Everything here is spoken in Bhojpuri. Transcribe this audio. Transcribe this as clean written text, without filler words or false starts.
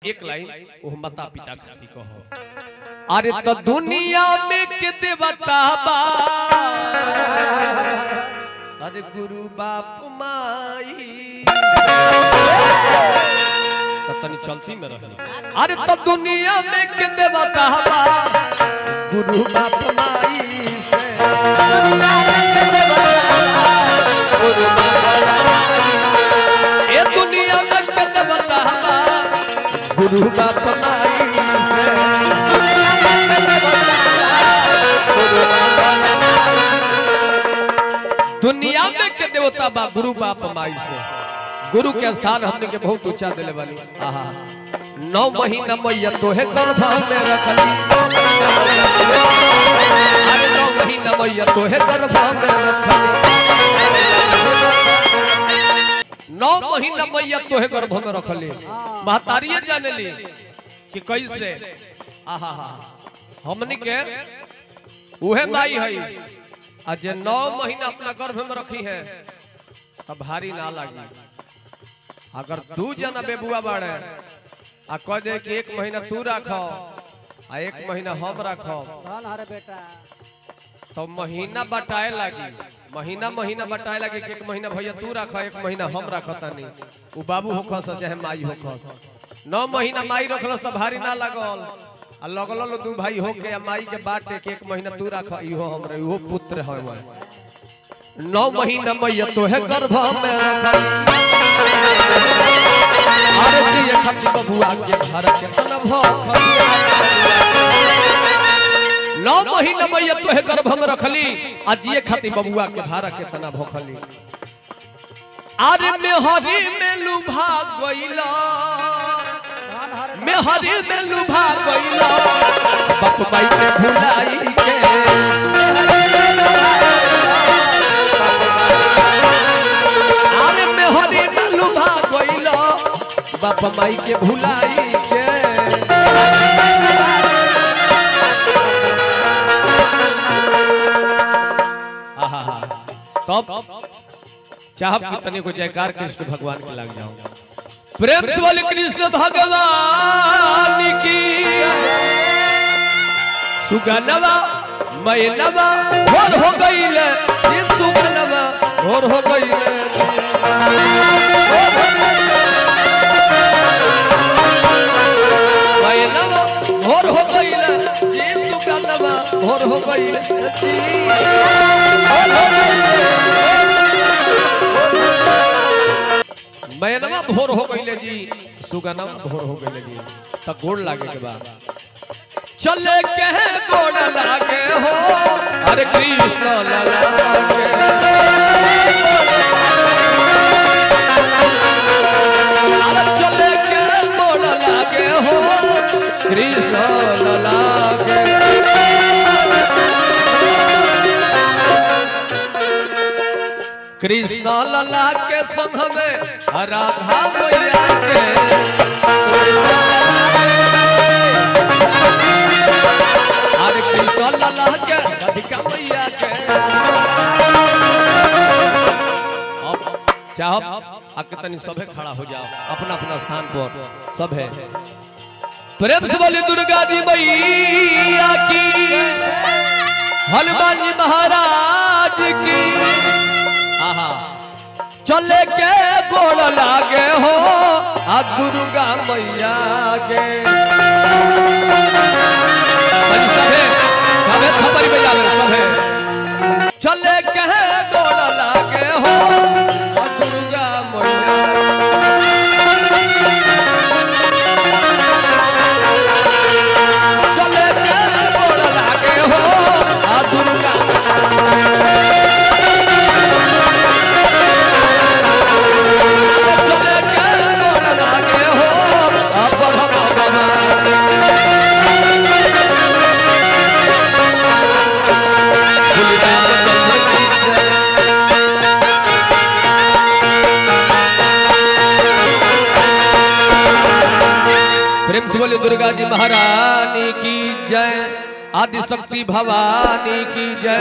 एक लाइन वो माता पिता खाती कहो। अरे तो दुनिया में के देवता बा, अरे गुरु बाप माई तो तनी चलती में रहे। अरे तो दुनिया में के देवता बा, गुरु बाप माई से ये दुनिया में के देवता बा, गुरु बाप माई से दुनिया में के देवता बा गुरु बाप माई से। गुरु के स्थान हमने के बहुत ऊंचा दिले वाली। आहा 9 महीना मैया तोहे गर्भ में रखली, अरे 9 महीना मैया तोहे गर्भ में रखली, 9 महीना मैया तोहे गर्भ में रखली। महतारिये जाने ली कि कैसे। आहा हमनी के उहे माई है आज 9 महीना अपना गर्भ में रखी है तब भारी ना लगी। अगर 2 जना बेबुआ बाड़े आ कह दे कि 1 महीना तू रखो आ 1 महीना हम रखो तो महीना बटाए लगी, महीना बटाए लगी कि 1 महीना भैया तू रखो 1 महीना हम रखता नहीं। वो बाबू होखस चाहे माई होखस 9 महीना माई रखलस तो भारी ना लगल आ लगल 2 भाई होके आ माई के बाटे के 1 महीना तू रख इहो हमरे इहो पुत्र है। 9 महीना मैया तोहे गर्भ में रखल, अरे जिए खातिर बबुआ के घर के तन भखल। 9 महीना मैया तोहे गर्भ में रखली आ जिए खातिर बबुआ के भारा के तना भखली। अरे मेहरी में लुभा गइला, मेहरी में लुभा गइला बाप माई के भुलाई के। अरे मेहरी में लुभा गइला बाप माई के भुलाई के। आहा तब चाहब कि तने को जयकार कृष्ण भगवान के लग जाओ। प्रेम से बोले कृष्ण भगवान की। सुगनवा मैनवा भोर हो गईले, ये सुगनवा भोर हो गईले। मैनवा भोर हो गईले, ये सुगनवा भोर हो गईले। मैनवा भोर हो गईले जी, सुगनवा भोर हो गईले जी। त गोड़ लागे के बाद चले के गोड़ लागे हो, अरे कृष्ण लागे। अरे चले के गोड़ लागे हो, कृष्ण लागे। कृष्ण लला के संग में राधा मैया के, अरे कृष्ण लला के राधिका मैया के। अब चाहो आके तनी सभे खड़ा हो जाओ अपना अपना स्थान पर सभे। प्रेम से बोले दुर्गा जी मैया की, हनुमान जी महाराज की। आहा चले के गोड़ लागे हो आ दुर्गा मैया के। सभे सभे थपरी बजा ले सभे। चले के गोड़ लागे हो आ दुर्गा मैया। चले के गोड़ लागे हो आ दुर्गा। प्रेम से बोले दुर्गा जी महारानी की जय, आदि शक्ति भवानी की जय।